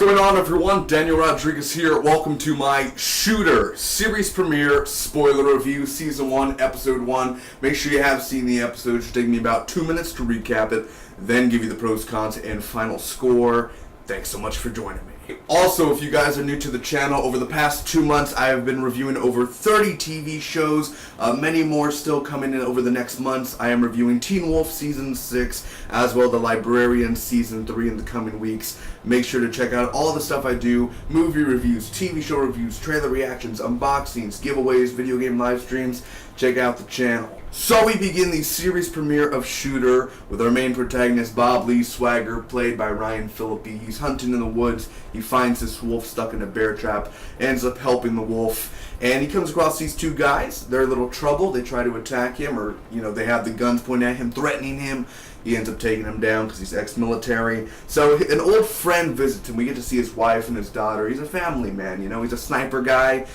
going on, everyone? Daniel Rodriguez here. Welcome to my Shooter series premiere spoiler review, Season 1, Episode 1. Make sure you have seen the episode. It should take me about 2 minutes to recap it, then give you the pros, cons, and final score. Thanks so much for joining me. Also, if you guys are new to the channel, over the past 2 months, I have been reviewing over 30 TV shows. Many more still coming in over the next months. I am reviewing Teen Wolf Season 6, as well as The Librarian Season 3 in the coming weeks. Make sure to check out all the stuff I do, movie reviews, TV show reviews, trailer reactions, unboxings, giveaways, video game live streams. Check out the channel. So we begin the series premiere of Shooter with our main protagonist Bob Lee Swagger, played by Ryan Phillippe. He's hunting in the woods. He finds this wolf stuck in a bear trap, ends up helping the wolf, and he comes across these two guys. They're in a little trouble. They try to attack him, or they have the guns pointed at him, threatening him. He ends up taking him down because he's ex-military. So an old friend visits him. We get to see his wife and his daughter. He's a family man, he's a sniper guy.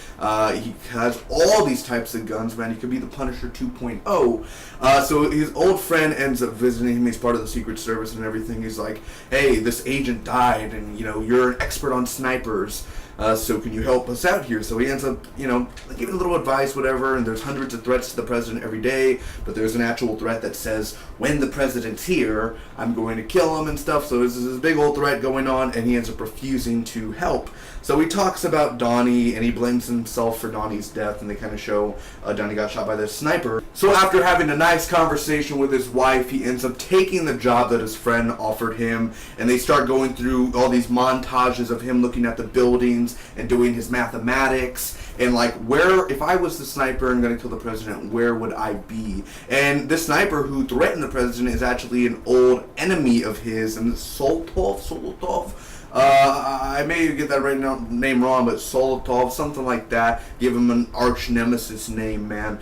He has all these types of guns, man. He could be the Punisher 2.0. So his old friend ends up visiting him. He's part of the Secret Service and everything. He's like, hey, this agent died, and you're an expert on snipers. So can you help us out here? So he ends up, giving a little advice, whatever, and there's hundreds of threats to the president every day, but there's an actual threat that says, when the president's here, I'm going to kill him and stuff. So this is this big old threat going on, and he ends up refusing to help. So he talks about Donnie, and he blames himself for Donnie's death, and they kind of show Donnie got shot by this sniper. So after having a nice conversation with his wife, he ends up taking the job that his friend offered him, and they start going through all these montages of him looking at the buildings and doing his mathematics, and like, where, if I was the sniper and gonna kill the president, where would I be? And this sniper who threatened the president is actually an old enemy of his, and Solotov. I may get that name wrong, but Solotov, something like that. Give him an arch nemesis name, man.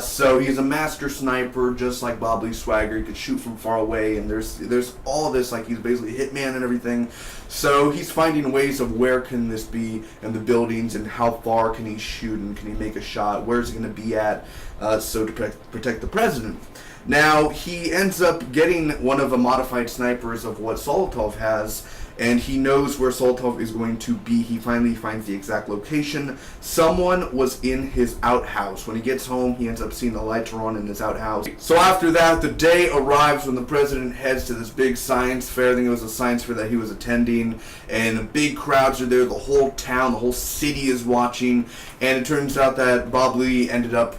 So he's a master sniper, just like Bob Lee Swagger. He could shoot from far away, and there's all this, like, he's basically a hitman and everything. So he's finding ways of where can this be in the buildings, and how far can he shoot, and can he make a shot? Where's he going to be at? So to protect the president. Now, he ends up getting one of the modified snipers of what Solotov has, and he knows where Solotov is going to be. He finally finds the exact location. Someone was in his outhouse. When he gets home, he ends up seeing the lights are on in his outhouse. So after that, the day arrives when the president heads to this big science fair. I think it was a science fair that he was attending, and big crowds are there. The whole town, the whole city is watching, and it turns out that Bob Lee ended up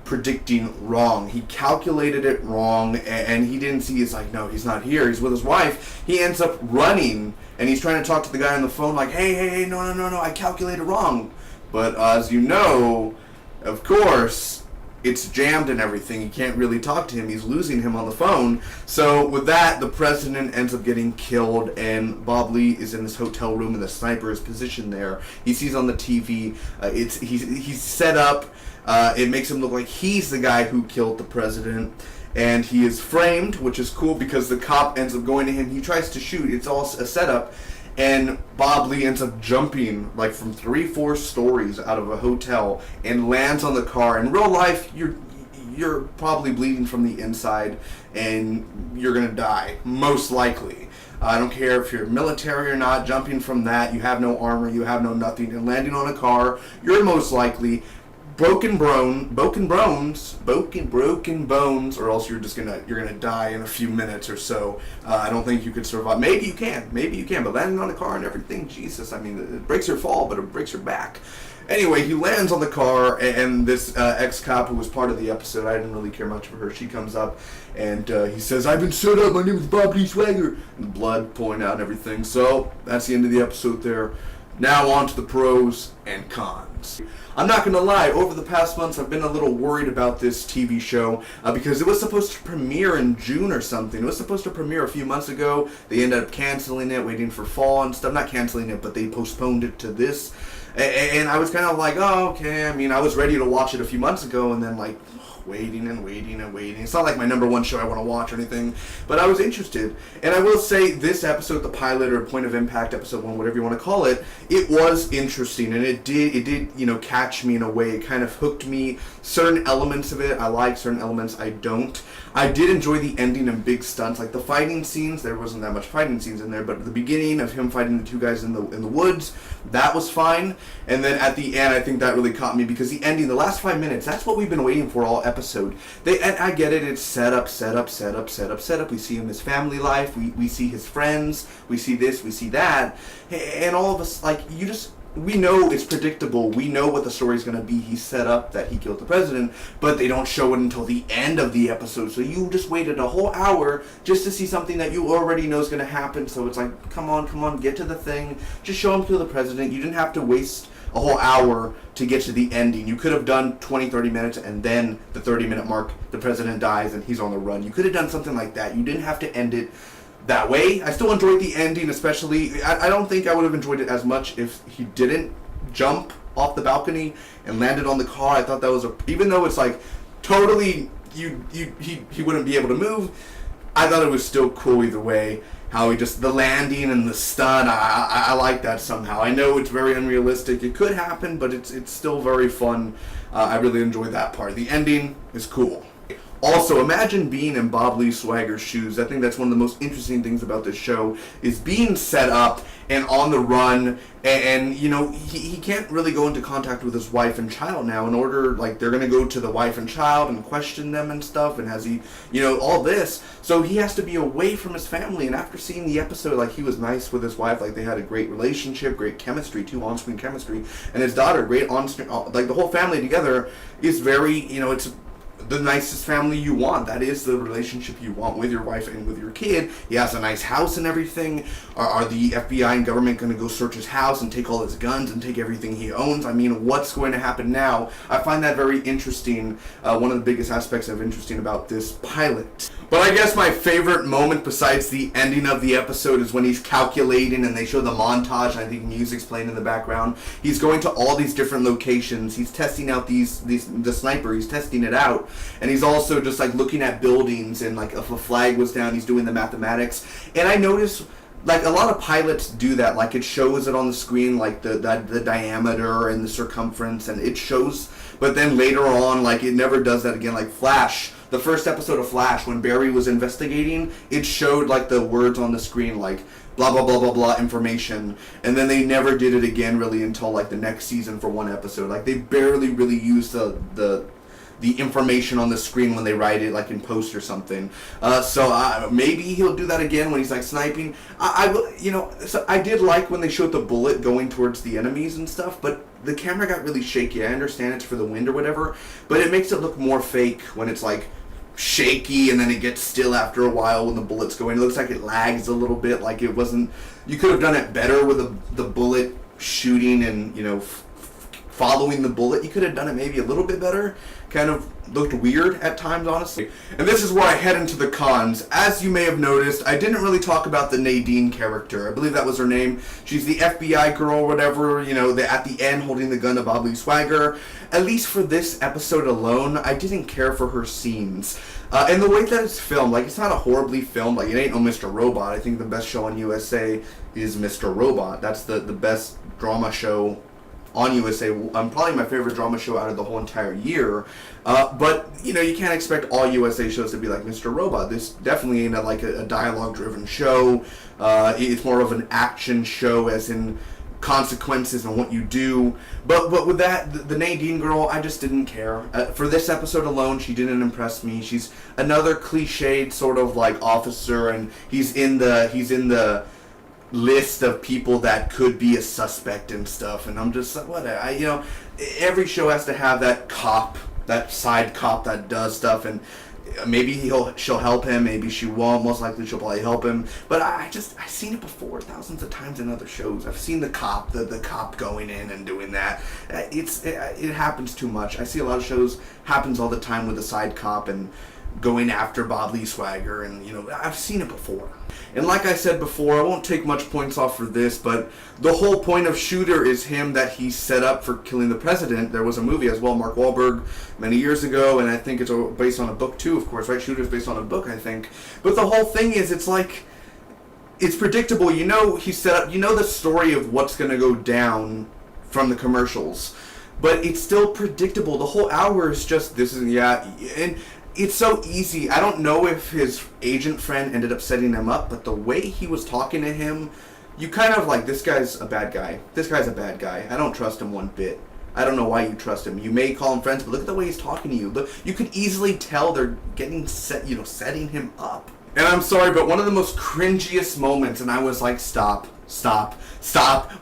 predicting wrong. He calculated it wrong, and he didn't see. It's like, no, he's not here. He's with his wife. He ends up running, and he's trying to talk to the guy on the phone, like, hey, no, I calculated wrong. But as you know, of course, it's jammed and everything. He can't really talk to him. He's losing him on the phone. So with that, the president ends up getting killed, and Bob Lee is in this hotel room, and the sniper is positioned there. He sees on the TV, he's set up. It makes him look like he's the guy who killed the president, and he is framed, which is cool because the cop ends up going to him. He tries to shoot. It's all a setup, and Bob Lee ends up jumping like from 3-4 stories out of a hotel and lands on the car. In real life, you're probably bleeding from the inside, and you're gonna die, most likely. I don't care if you're military or not. Jumping from that, you have no armor, you have no nothing, and landing on a car, you're most likely broken bones, or else you're gonna die in a few minutes or so. I don't think you could survive. Maybe you can, but landing on a car and everything, Jesus, I mean, it breaks your fall, but it breaks your back. Anyway, he lands on the car, and this ex-cop who was part of the episode, I didn't really care much for her, she comes up, and he says, I've been set up, my name is Bob Lee Swagger, and blood pouring out and everything. So that's the end of the episode there. Now on to the pros and cons. I'm not going to lie, over the past months I've been a little worried about this TV show because it was supposed to premiere in June or something. It was supposed to premiere a few months ago. They ended up canceling it, waiting for fall and stuff. Not canceling it, but they postponed it to this. And I was kind of like, oh, okay. I mean, I was ready to watch it a few months ago, and then like, waiting and waiting and waiting. It's not like my number one show I want to watch or anything, but I was interested. And I will say this episode, the pilot or Point of Impact episode 1, whatever you want to call it, it was interesting, and it did catch me in a way. It kind of hooked me. Certain elements of it I like, certain elements I don't. I did enjoy the ending and big stunts, like the fighting scenes. There wasn't that much fighting scenes in there, but the beginning of him fighting the two guys in the woods, that was fine. And then at the end, I think that really caught me, because the ending, the last 5 minutes, that's what we've been waiting for all episode. And I get it, it's set up. We see him, his family life, we see his friends, we see this, we see that, and all of us, like, we know it's predictable. We know what the story's going to be. He's set up that he killed the president, but they don't show it until the end of the episode. So you just waited a whole hour just to see something that you already know is going to happen. So it's like, come on, get to the thing. Just show him kill the president. You didn't have to waste a whole hour to get to the ending. You could have done 20, 30 minutes, and then the 30-minute mark, the president dies and he's on the run. You could have done something like that. You didn't have to end it that way. I still enjoyed the ending, especially. I don't think I would have enjoyed it as much if he didn't jump off the balcony and landed on the car. I thought that was even though it's like totally he wouldn't be able to move, I thought it was still cool either way. How he just, the landing and the stun, I like that somehow. I know it's very unrealistic. It could happen, but it's still very fun. I really enjoyed that part. The ending is cool. Also, imagine being in Bob Lee Swagger's shoes. I think that's one of the most interesting things about this show, is being set up and on the run, and he can't really go into contact with his wife and child now. In order, like, they're gonna go to the wife and child and question them and stuff, and has he, all this, so he has to be away from his family. And after seeing the episode, like, he was nice with his wife, like, they had a great relationship, great chemistry too, on-screen chemistry, and his daughter, great on-screen, like, the whole family together is very, it's the nicest family you want. That is the relationship you want with your wife and with your kid. He has a nice house and everything. Are the FBI and government going to go search his house and take all his guns and take everything he owns? I mean, what's going to happen now? I find that very interesting. One of the biggest aspects of interesting about this pilot. But I guess my favorite moment besides the ending of the episode is when he's calculating and they show the montage, and I think music's playing in the background. He's going to all these different locations. He's testing out the sniper. He's testing it out. And he's also just like looking at buildings, and like if a flag was down, he's doing the mathematics. And I noticed, like, a lot of pilots do that. Like, it shows it on the screen, like the diameter and the circumference, and it shows. But then later on, like, it never does that again. Like Flash, the first episode of Flash, when Barry was investigating, it showed like the words on the screen, like blah blah blah blah blah information, and then they never did it again really until like the next season for one episode. Like, they barely really used the information on the screen when they write it, like in post or something. So maybe he'll do that again when he's like sniping. So I did like when they showed the bullet going towards the enemies and stuff, but the camera got really shaky. I understand it's for the wind or whatever, but it makes it look more fake when it's like shaky and then it gets still after a while when the bullets go in. It looks like it lags a little bit, like it wasn't. You could have done it better with the bullet shooting and following the bullet. You could have done it maybe a little bit better. Kind of looked weird at times, honestly. And this is where I head into the cons. As you may have noticed, I didn't really talk about the Nadine character. I believe that was her name. She's the FBI girl or whatever, at the end holding the gun to Bob Lee Swagger. At least for this episode alone, I didn't care for her scenes. And the way that it's filmed, like, it's not a horribly filmed, like, it ain't no Mr. Robot. I think the best show on USA is Mr. Robot. That's the best drama show on USA. Probably my favorite drama show out of the whole entire year. But you can't expect all USA shows to be like Mr. Robot. This definitely ain't a dialogue-driven show. It's more of an action show, as in consequences and what you do. But with that, the Nadine girl, I just didn't care. For this episode alone, she didn't impress me. She's another cliched sort of like officer, and he's in the list of people that could be a suspect and stuff, and I'm just like, what? Every show has to have that cop, that side cop that does stuff, and maybe she'll help him, maybe she won't. Most likely she'll probably help him. But I've seen it before thousands of times in other shows. I've seen the cop going in and doing that. It happens too much. I see a lot of shows happens all the time with the side cop, and going after Bob Lee Swagger, and I've seen it before. And like I said before, I won't take much points off for this, but the whole point of Shooter is him that he set up for killing the president. There was a movie as well, Mark Wahlberg, many years ago, and I think it's based on a book too, of course, right? Shooter's based on a book, I think. But the whole thing is, it's like, it's predictable. He set up, the story of what's going to go down from the commercials. But it's still predictable. The whole hour is just, and it's so easy. I don't know if his agent friend ended up setting him up, but the way he was talking to him, you kind of like, this guy's a bad guy. This guy's a bad guy. I don't trust him one bit. I don't know why you trust him. You may call him friends, but look at the way he's talking to you. Look, you could easily tell they're getting setting him up. And I'm sorry, but one of the most cringiest moments, and I was like, stop,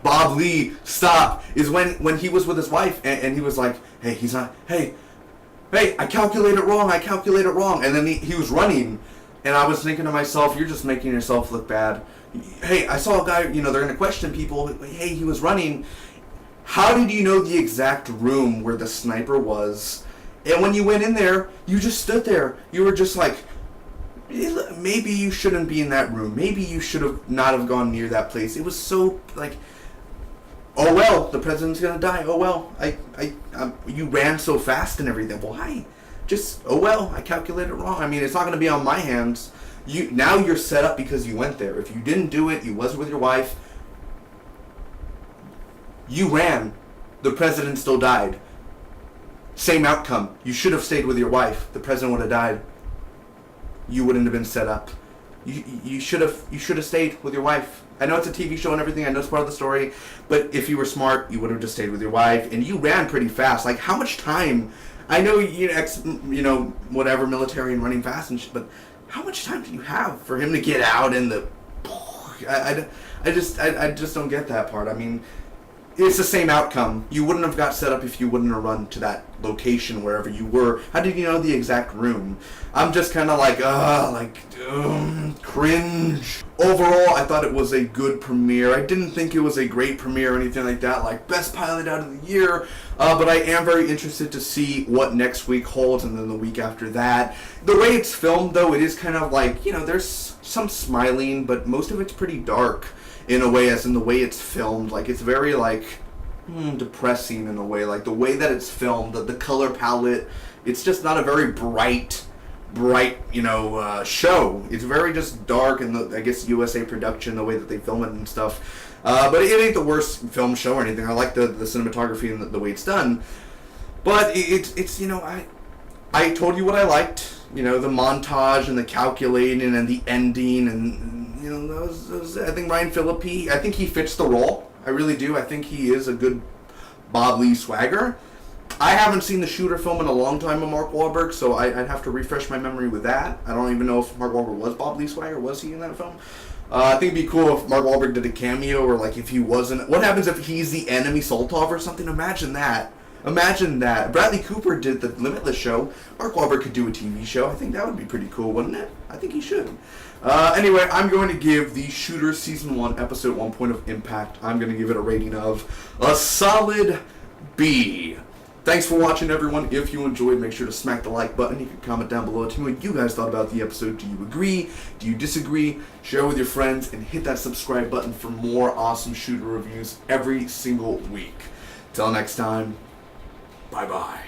Bob Lee, stop, is when he was with his wife, and he was like, hey, I calculated wrong, and then he was running, and I was thinking to myself, you're just making yourself look bad. Hey, I saw a guy, they're going to question people, hey, he was running. How did you know the exact room where the sniper was? And when you went in there, you just stood there. You were just like, maybe you shouldn't be in that room. Maybe you should have not have gone near that place. It was so like, oh well, the president's gonna die. Oh well, you ran so fast and everything. Why? Just, oh well, I calculated wrong. I mean, it's not gonna be on my hands. Now you're set up because you went there. If you didn't do it, you wasn't with your wife. You ran. The president still died. Same outcome. You should have stayed with your wife. The president would have died. You wouldn't have been set up. You should have stayed with your wife. I know it's a TV show and everything. I know it's part of the story. But if you were smart, you would have just stayed with your wife. And you ran pretty fast. Like, how much time? I know whatever, military and running fast and shit. But how much time do you have for him to get out and the? I just don't get that part. I mean, it's the same outcome. You wouldn't have got set up if you wouldn't have run to that location wherever you were. How did you know the exact room? I'm just kind of like, cringe. Overall, I thought it was a good premiere. I didn't think it was a great premiere or anything like that, like best pilot out of the year. But I am very interested to see what next week holds and then the week after that. The way it's filmed, though, it is kind of like, there's some smiling, but most of it's pretty dark. In a way, as in the way it's filmed, like it's very depressing in a way, like the way that it's filmed, the color palette, it's just not a very bright show. It's very just dark, and I guess USA production, the way that they film it and stuff. But it ain't the worst film show or anything. I like the cinematography and the way it's done. But it's I told you what I liked. The montage and the calculating and the ending and. I think Ryan Phillippe, I think he fits the role. I really do. I think he is a good Bob Lee Swagger. I haven't seen the Shooter film in a long time of Mark Wahlberg, so I'd have to refresh my memory with that. I don't even know if Mark Wahlberg was Bob Lee Swagger. Was he in that film? I think it'd be cool if Mark Wahlberg did a cameo, or like if he wasn't. What happens if he's the enemy Soltov or something? Imagine that. Bradley Cooper did the Limitless show. Mark Wahlberg could do a TV show. I think that would be pretty cool, wouldn't it? I think he should. Anyway, I'm going to give the Shooter Season 1, Episode 1 Point of Impact. I'm going to give it a rating of a solid B. Thanks for watching, everyone. If you enjoyed, make sure to smack the like button. You can comment down below. Tell me what you guys thought about the episode. Do you agree? Do you disagree? Share with your friends and hit that subscribe button for more awesome Shooter reviews every single week. Till next time, bye-bye.